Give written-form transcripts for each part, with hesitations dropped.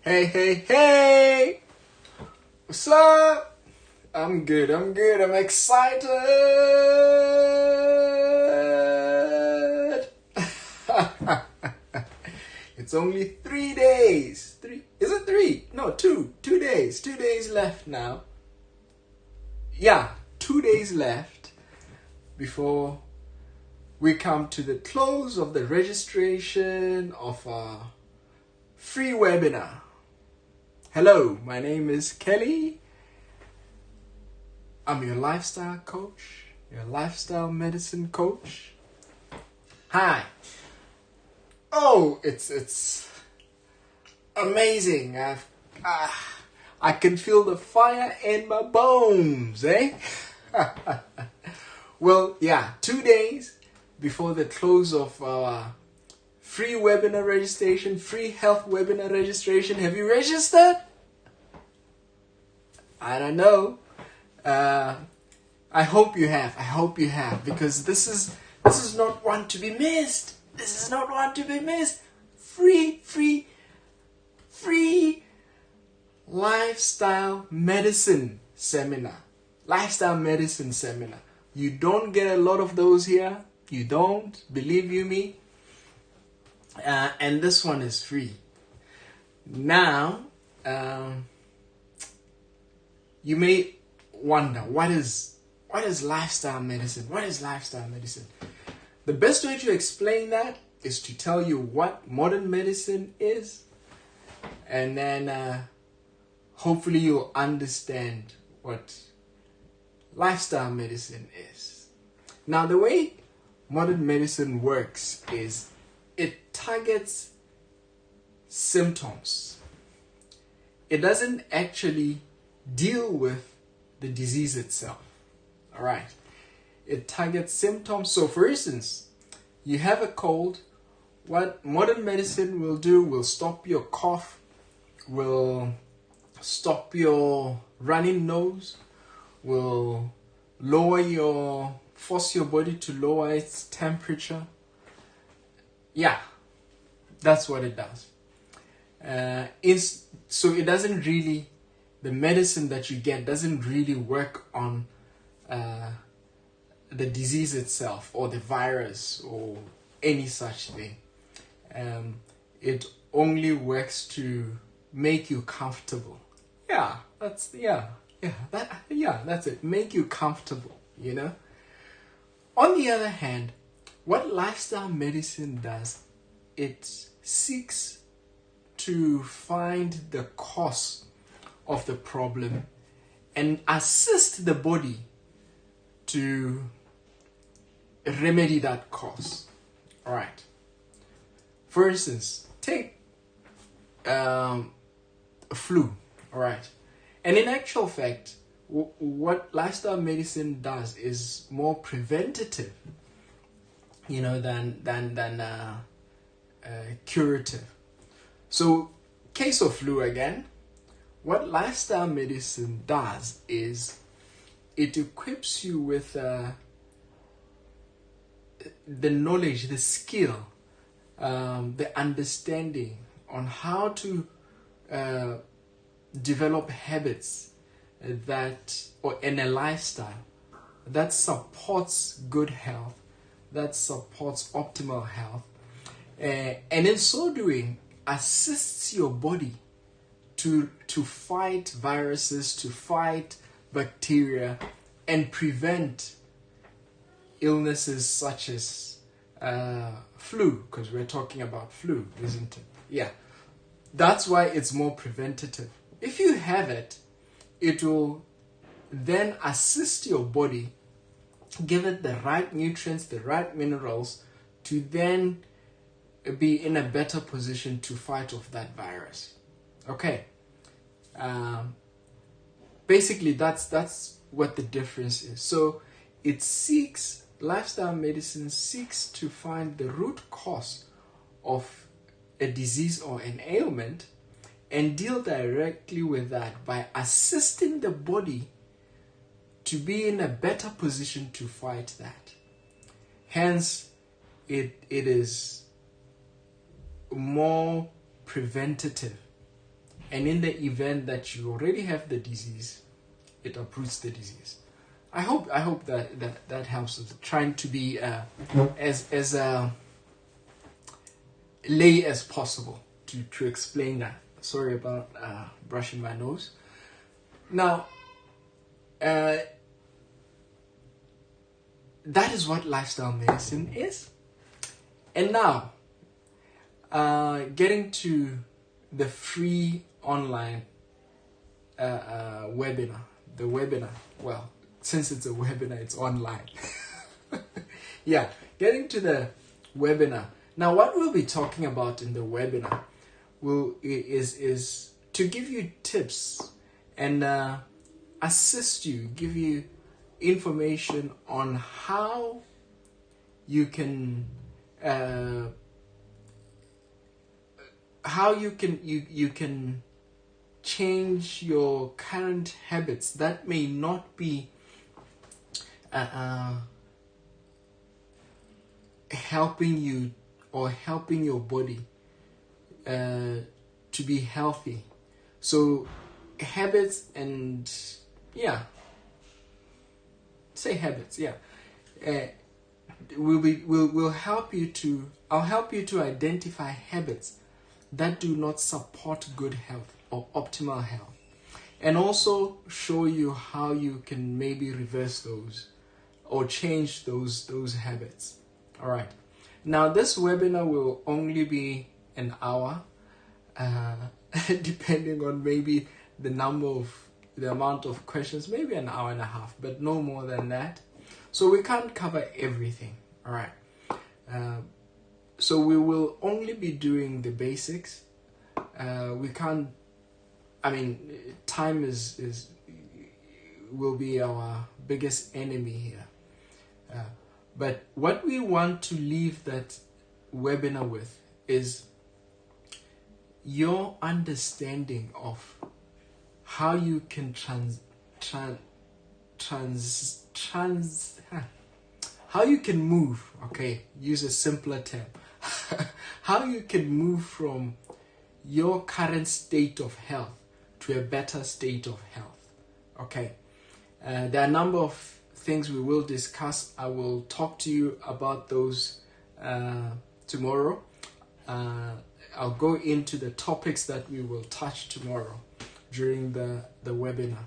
Hey, hey, hey! What's up? I'm good, I'm excited! It's only 3 days. Is it 3? No, 2. 2 days. 2 days left now. Yeah, 2 days left before we come to the close of the registration of our free webinar. Hello, my name is Kelly. I'm your lifestyle coach, your lifestyle medicine coach. Hi. Oh, it's amazing. I can feel the fire in my bones, eh? Well, yeah, 2 days before the close of our free webinar registration, free health webinar registration. Have you registered? I don't know. I hope you have. I hope you have, because this is not one to be missed. This is not one to be missed. Free lifestyle medicine seminar. Lifestyle medicine seminar. You don't get a lot of those here. You don't, believe you me. And this one is free. Now, you may wonder, what is lifestyle medicine? What is lifestyle medicine? The best way to explain that is to tell you what modern medicine is, and then hopefully you'll understand what lifestyle medicine is. Now, the way modern medicine works is it targets symptoms. It doesn't actually deal with the disease itself. All right. It targets symptoms. So, for instance, you have a cold. What modern medicine will do will stop your cough, will stop your running nose, will force your body to lower its temperature. Yeah, that's what it does. So it doesn't really, the medicine that you get doesn't really work on the disease itself or the virus or any such thing. It only works to make you comfortable. That's it. Make you comfortable, you know. On the other hand, what lifestyle medicine does, it seeks to find the cause of the problem and assist the body to remedy that cause. All right. For instance, take flu. All right. And in actual fact, what lifestyle medicine does is more preventative, you know, than curative. So, case of flu again. What lifestyle medicine does is it equips you with the knowledge, the skill, the understanding on how to develop habits in a lifestyle that supports good health, that supports optimal health, and in so doing assists your body to fight viruses, to fight bacteria, and prevent illnesses such as flu, because we're talking about flu, isn't it? Yeah. That's why it's more preventative. If you have it, it will then assist your body, give it the right nutrients, the right minerals, to then be in a better position to fight off that virus. Okay. Basically, that's what the difference is. So lifestyle medicine seeks to find the root cause of a disease or an ailment and deal directly with that by assisting the body to be in a better position to fight that. Hence, it is more preventative and in the event that you already have the disease, it uproots the disease. I hope that helps us. Trying to be as lay as possible to explain that. Sorry about brushing my nose. Now, that is what lifestyle medicine is. And now, getting to the free online webinar. The webinar, well, since it's a webinar, it's online. Yeah, getting to the webinar. Now, what we'll be talking about in the webinar is to give you tips and assist you, give you information on how you can you can change your current habits that may not be helping you or helping your body to be healthy. So habits and habits, will help you to. I'll help you to identify habits that do not support good health or optimal health, and also show you how you can maybe reverse those or change those habits. All right. Now, this webinar will only be an hour, depending on maybe the amount of questions, maybe an hour and a half, but no more than that. So we can't cover everything. All right. So we will only be doing the basics. We can't. I mean, time will be our biggest enemy here. But what we want to leave that webinar with is your understanding of how you can how you can move. Okay, use a simpler term. How you can move from your current state of health to a better state of health. Okay, there are a number of things we will discuss. I will talk to you about those tomorrow. I'll go into the topics that we will touch tomorrow during the webinar.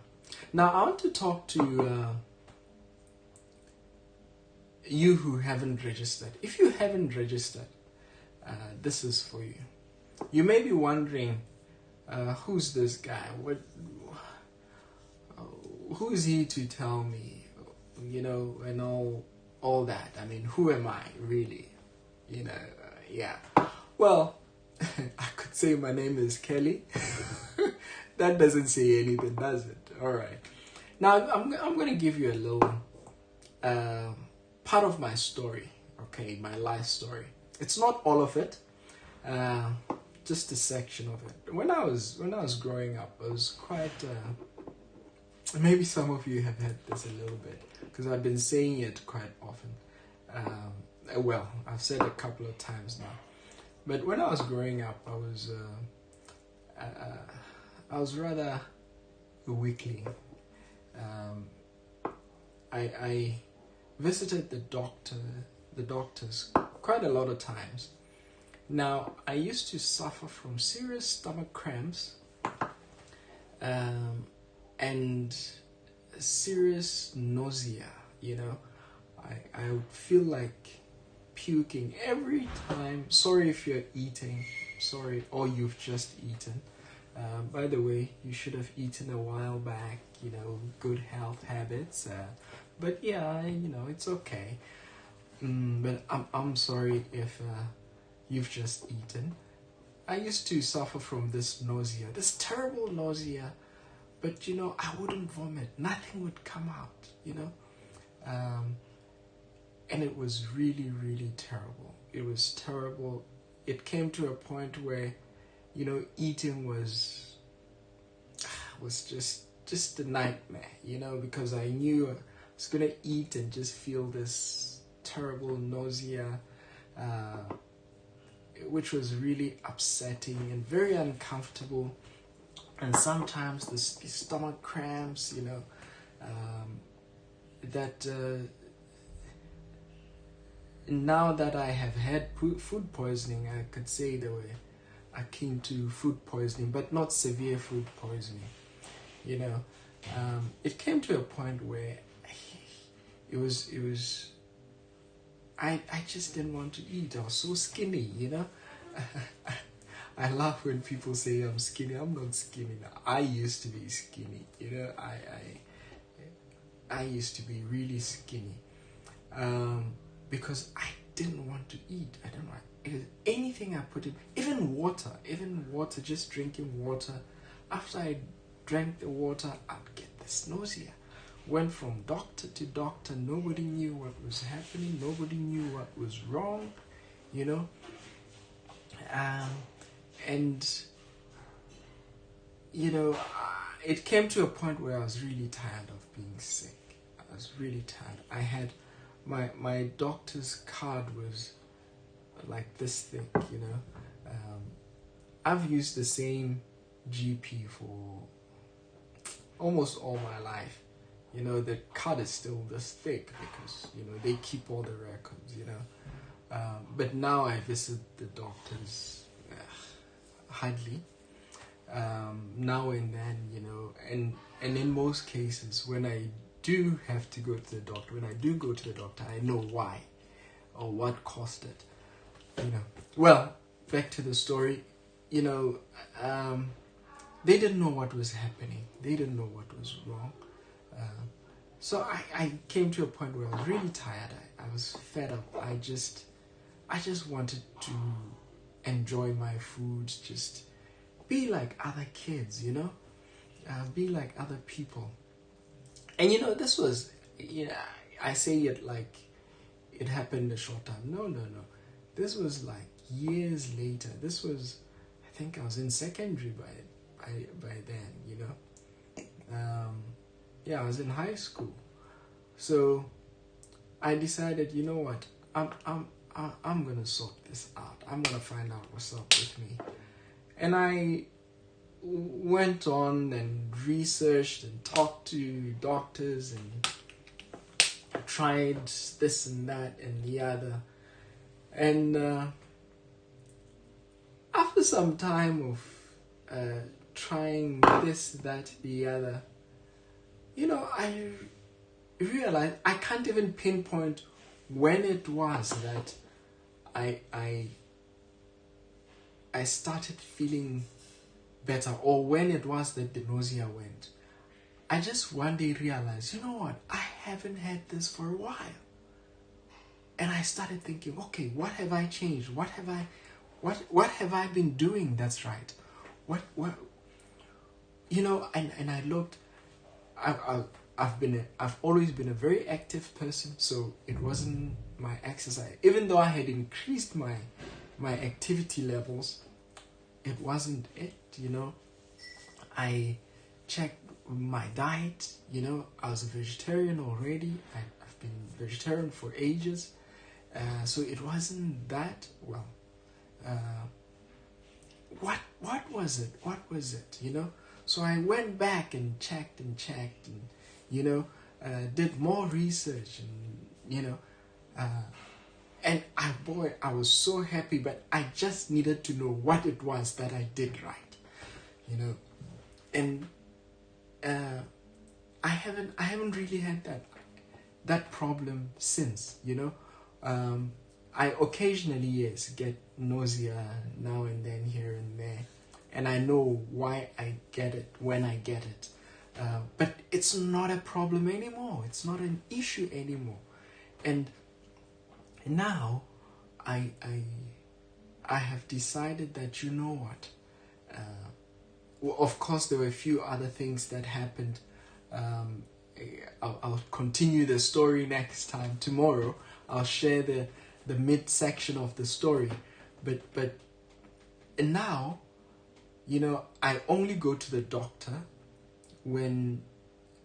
Now, I want to talk to you who haven't registered. If you haven't registered, this is for you. You may be wondering, who's this guy? Who is he to tell me, and all that? I mean, who am I really? Well, I could say my name is Kelly. That doesn't say anything, does it? All right. Now, I'm going to give you a little part of my story, okay, my life story. It's not all of it, just a section of it. When I was growing up, I was quite. Maybe some of you have heard this a little bit because I've been saying it quite often. Well, I've said it a couple of times now. But when I was growing up, I was rather a weakling. I visited the doctors quite a lot of times. Now, I used to suffer from serious stomach cramps and serious nausea. I would feel like puking every time. Sorry if you're eating, or you've just eaten. By the way, you should have eaten a while back, good health habits. But yeah, it's okay. But I'm sorry if you've just eaten. I used to suffer from this nausea, this terrible nausea, but I wouldn't vomit. Nothing would come out, and it was really, really terrible. It was terrible. It came to a point where, eating was just a nightmare, because I knew I was gonna eat and just feel this terrible nausea, which was really upsetting and very uncomfortable. and sometimes the stomach cramps, that now that I have had food poisoning, I could say they were akin to food poisoning, but not severe food poisoning. It came to a point where I just didn't want to eat. I was so skinny. I laugh when people say I'm skinny. I'm not skinny now. I used to be skinny. I used to be really skinny, because I didn't want to eat. I don't know. Anything I put in, even water, just drinking water. After I drank the water, I'd get this nausea. Went from doctor to doctor. Nobody knew what was happening. Nobody knew what was wrong. And it came to a point where I was really tired of being sick. I was really tired. I had my doctor's card was like this thick. I've used the same GP for almost all my life. The card is still this thick because they keep all the records. But now I visit the doctors hardly, now and then, and in most cases when I do have to go to the doctor, I know why or what caused it. Well, back to the story. They didn't know what was happening. They didn't know what was wrong. So I came to a point where I was really tired. I was fed up. I just wanted to enjoy my food, just be like other kids, be like other people. And this was, I say it like it happened a short time. No. This was like years later. This was, I think I was in secondary by then, I was in high school. So I decided, you know what, I'm gonna sort this out. I'm gonna find out what's up with me. And I went on and researched and talked to doctors and tried this and that and the other. And after some time of trying this, that, the other, I realized I can't even pinpoint when it was that I started feeling better, or when it was that the nausea went. I just one day realized, you know what, I haven't had this for a while. And I started thinking, okay, what have I changed? What have I been doing that's right? What and I looked. I've always been a very active person, so it wasn't my exercise. Even though I had increased my activity levels, it wasn't it. I checked my diet. I was a vegetarian already. I've been vegetarian for ages, so it wasn't that. Well, what was it? What was it? So I went back and checked and did more research and and I was so happy, but I just needed to know what it was that I did right, and I haven't really had that problem since. I occasionally, yes, get nausea now and then, here and there, and I know why I get it when I get it. But it's not a problem anymore. It's not an issue anymore. And now I have decided that, you know what, well, of course there were a few other things that happened. I'll continue the story next time. Tomorrow I'll share the mid-section of the story. But now, I only go to the doctor when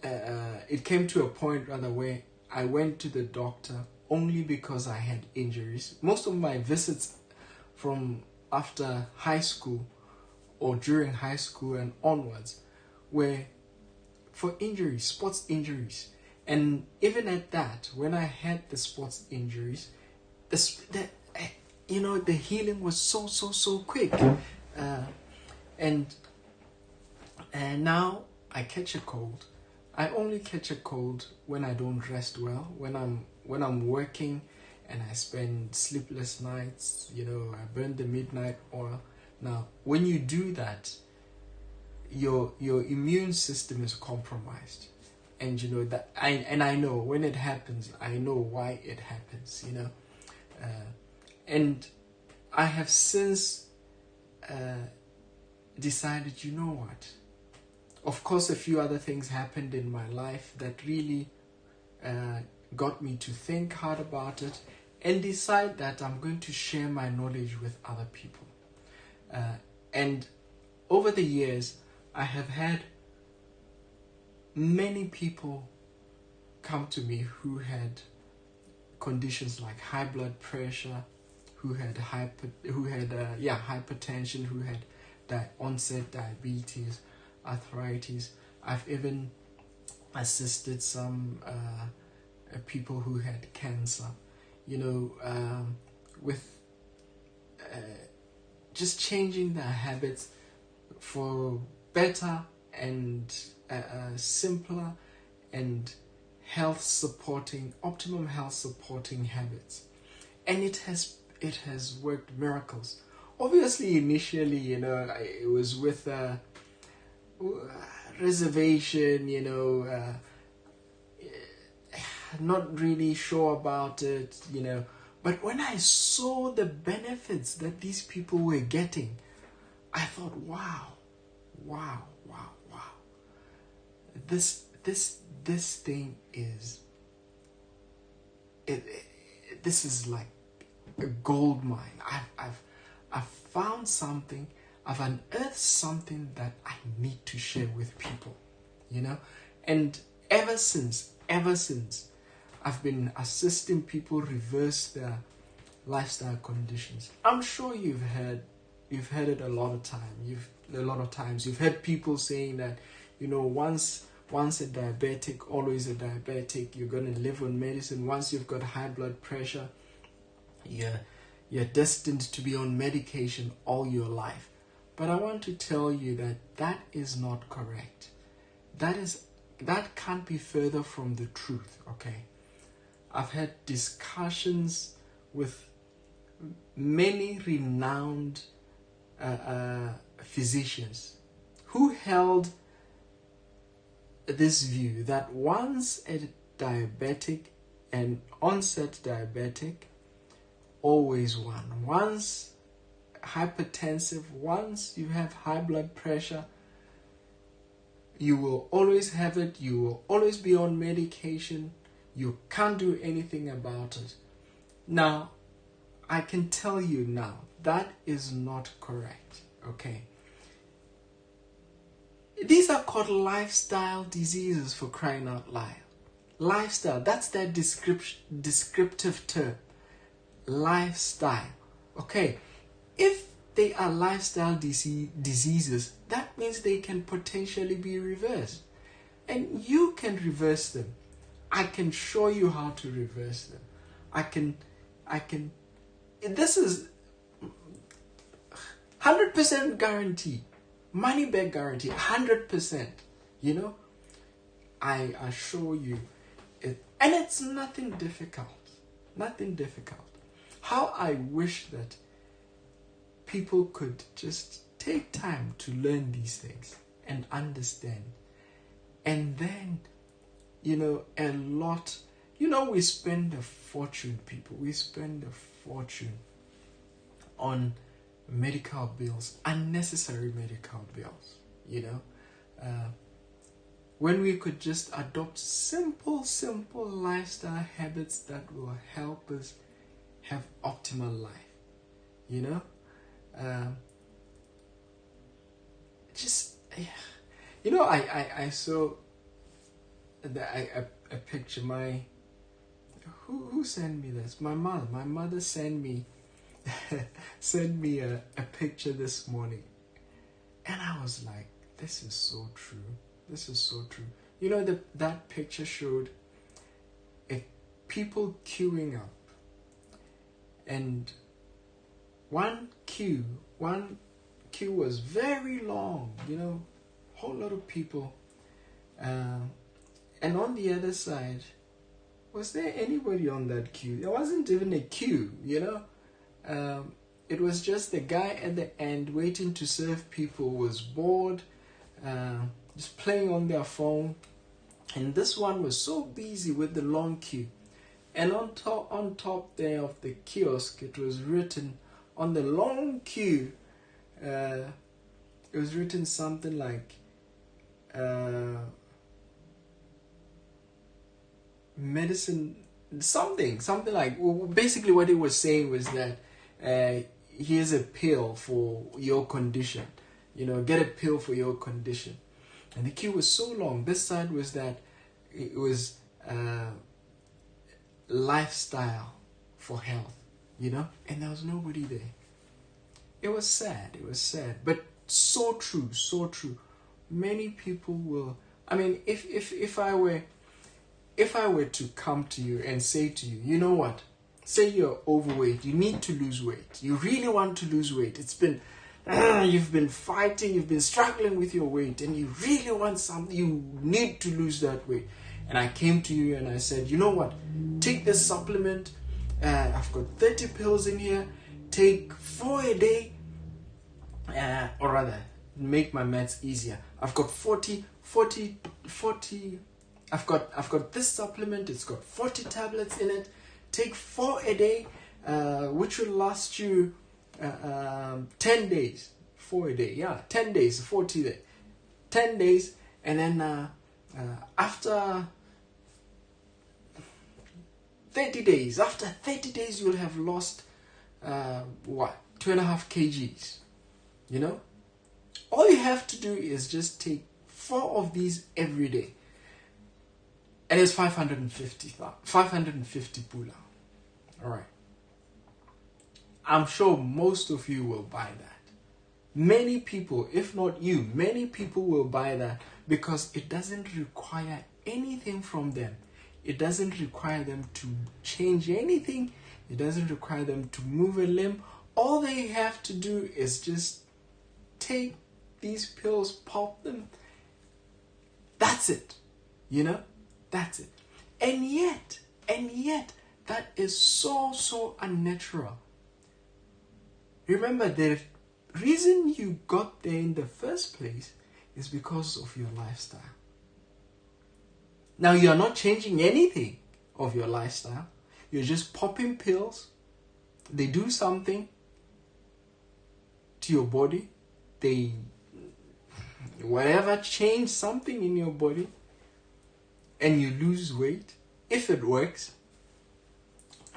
it came to a point rather where I went to the doctor only because I had injuries. Most of my visits from after high school or during high school and onwards were for injuries, sports injuries. And even at that, when I had the sports injuries, the healing was so quick. And now I catch a cold. I only catch a cold when I don't rest well, when I'm working and I spend sleepless nights, I burn the midnight oil. Now, when you do that, your immune system is compromised. And that I know when it happens, I know why it happens, and I have since decided, you know what? Of course, a few other things happened in my life that really got me to think hard about it and decide that I'm going to share my knowledge with other people. And over the years, I have had many people come to me who had conditions like high blood pressure, who had hypertension, who had onset diabetes, arthritis. I've even assisted some people who had cancer, with just changing their habits for better and simpler and optimum health supporting habits. And it has worked miracles. Obviously, initially, it was with reservation, not really sure about it, But when I saw the benefits that these people were getting, I thought, wow. This thing is this is like a gold mine. I've found something. I've unearthed something that I need to share with people, And ever since, I've been assisting people reverse their lifestyle conditions. I'm sure you've heard it a lot of times. You've heard people saying that, once a diabetic, always a diabetic. You're going to live on medicine. Once you've got high blood pressure, you're destined to be on medication all your life. But I want to tell you that is not correct. That can't be further from the truth, okay? I've had discussions with many renowned physicians who held this view that once a diabetic, an onset diabetic, always one. Once hypertensive, once you have high blood pressure, you will always have it, you will always be on medication, you can't do anything about it. Now, I can tell you now, that is not correct, okay? These are called lifestyle diseases, for crying out loud. Lifestyle, that's their descriptive term. Lifestyle. Okay, if they are lifestyle diseases, that means they can potentially be reversed. And you can reverse them. I can show you how to reverse them. I can, this is 100% guarantee. Money back guarantee, 100%. I assure you it, and it's nothing difficult. Nothing difficult. How I wish that people could just take time to learn these things and understand. And then, a lot, we spend a fortune, people. We spend a fortune on medical bills, unnecessary medical bills, when we could just adopt simple lifestyle habits that will help us have optimal life, I saw a picture. Who sent me this? My mother sent me a picture this morning, And I was like, this is so true. This is so true. That picture showed people queuing up, and one queue was very long, whole lot of people, and on the other side, was there anybody on that queue? There wasn't even a queue, it was just the guy at the end waiting to serve people was bored, just playing on their phone, and this one was so busy with the long queue. And on top there of the kiosk, it was written on the long queue. It was written something like medicine, something like. Basically, what it was saying was that here's a pill for your condition. Get a pill for your condition. And the queue was so long. This side was that it was. Lifestyle for health, and there was nobody there. It was sad, but so true. Many people will, if I were to come to you and say to you, you know what, say you're overweight, you need to lose weight, you really want to lose weight, it's been you've been fighting, you've been struggling with your weight, and you really want something, you need to lose that weight. And I came to you and I said, you know what, take this supplement, I've got 30 pills in here, take 4 a day, or rather, make my maths easier. I've got 40, I've got this supplement, it's got 40 tablets in it, take 4 a day, which will last you 10 days, 4 a day, 10 days, 40 days, 10 days, and then after 30 days, you'll have lost 2.5 kgs. All you have to do is just take 4 of these every day, and it's 550 pula. All right. I'm sure most of you will buy that. Many people, if not you, many people will buy that because it doesn't require anything from them. It doesn't require them to change anything. It doesn't require them to move a limb. All they have to do is just take these pills, pop them. That's it. That's it. And yet, that is so unnatural. Remember, the reason you got there in the first place is because of your lifestyle. Now, you are not changing anything of your lifestyle. You're just popping pills. They do something to your body. Whatever, change something in your body, and you lose weight. If it works,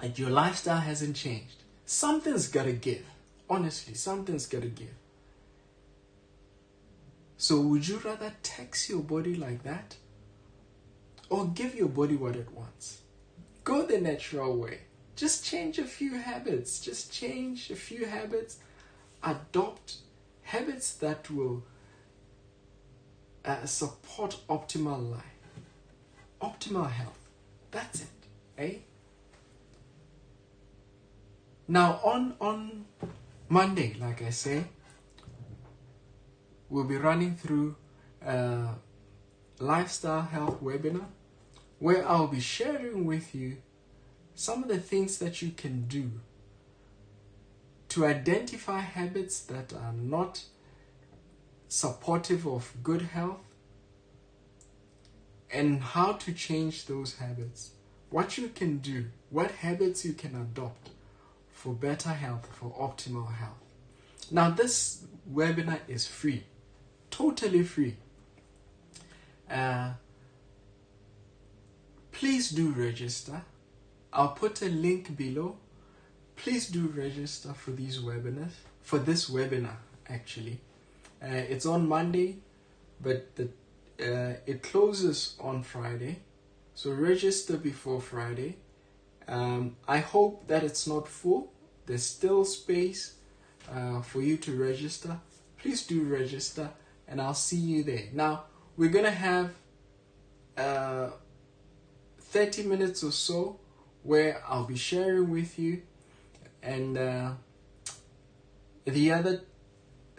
and your lifestyle hasn't changed, something's got to give. Honestly, something's got to give. So would you rather tax your body like that, or give your body what it wants? Go the natural way. Just change a few habits. Adopt habits that will support optimal life, optimal health. That's it, eh? Now on Monday, like I say, we'll be running through a lifestyle health webinar where I'll be sharing with you some of the things that you can do to identify habits that are not supportive of good health, and how to change those habits. What you can do, what habits you can adopt for better health, for optimal health. Now, this webinar is free, totally free. Please do register. I'll put a link below. Please do register for these webinars, for this webinar actually. It's on Monday, but it closes on Friday, so register before Friday. I hope that it's not full. There's still space for you to register. Please please do register, and I'll see you there. Now, we're going to have 30 minutes or so where I'll be sharing with you, and the other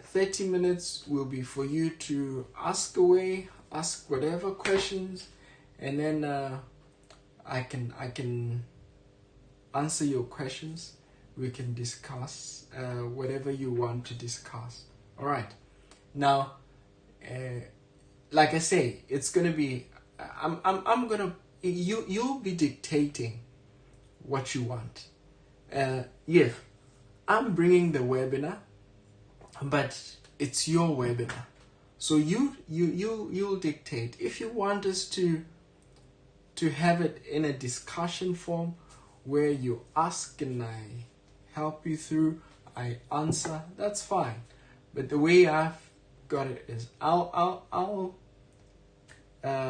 30 minutes will be for you to ask whatever questions, and then I can answer your questions. We can discuss whatever you want to discuss. All right. Now, like I say, it's gonna be. I'm gonna. You'll be dictating what you want. Yes, I'm bringing the webinar, but it's your webinar, so you'll dictate. If you want us to have it in a discussion form where you ask and I help you through, I answer, that's fine. But the way I've got it is I'll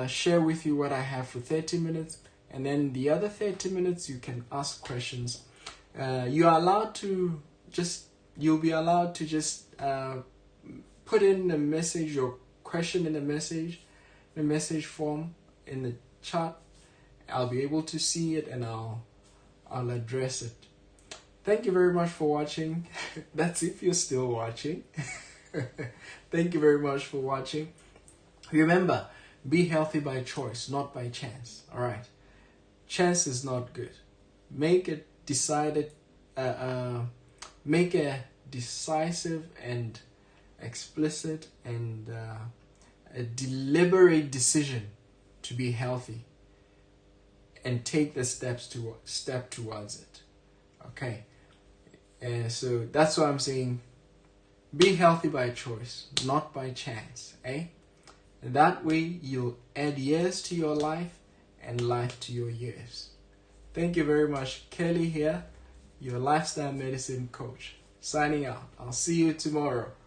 share with you what I have for 30 minutes, and then the other 30 minutes you can ask questions. You'll be allowed to just put in a message or question in the message form in the chat. I'll be able to see it, and I'll address it. Thank you very much for watching. That's if you're still watching. Thank you very much for watching. Remember, be healthy by choice, not by chance. All right. Chance is not good. Make a decisive and explicit and a deliberate decision to be healthy, and take the step towards it. Okay. So that's what I'm saying. Be healthy by choice, not by chance. And that way you'll add years to your life and life to your years. Thank you very much. Kelly here, your lifestyle medicine coach. Signing out. I'll see you tomorrow.